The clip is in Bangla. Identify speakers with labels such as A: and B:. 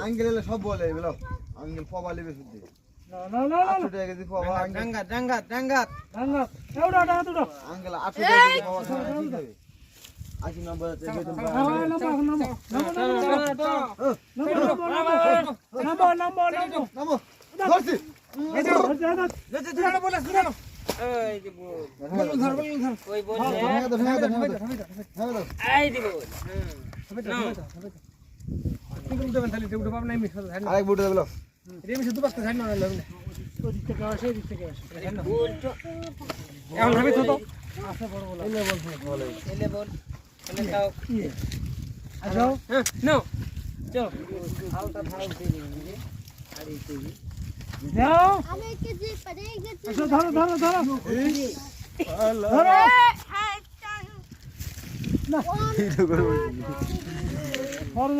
A: আঙ্কেল সব বলে বলো আঙ্কেল পবা লেবে শুদ্ধি
B: না
A: 800 টাকা কেজি পবা
C: ডাঙ্গাত
B: এওড়া এওড়া
A: আঙ্কেল 800 টাকা কেজি পবা খাওয়া ঠিক হবে 80 নম্বর আছে বেতন
B: নাম্বার
A: নামো ধরছি
C: এই যে বল ধর ওই বল এই দিব
A: আরেক বুট দেবলো
C: এখন ভাবি তো এলে বল এলে তাও
B: আসো
C: নো চল হালকা ধাও দিয়ে দিবি আর এই তুই
B: যাও
D: আমি কেজি পড়ে গেছি
B: আসো ধরো
D: ধরো
A: এই তো করব
B: ফর্মুলা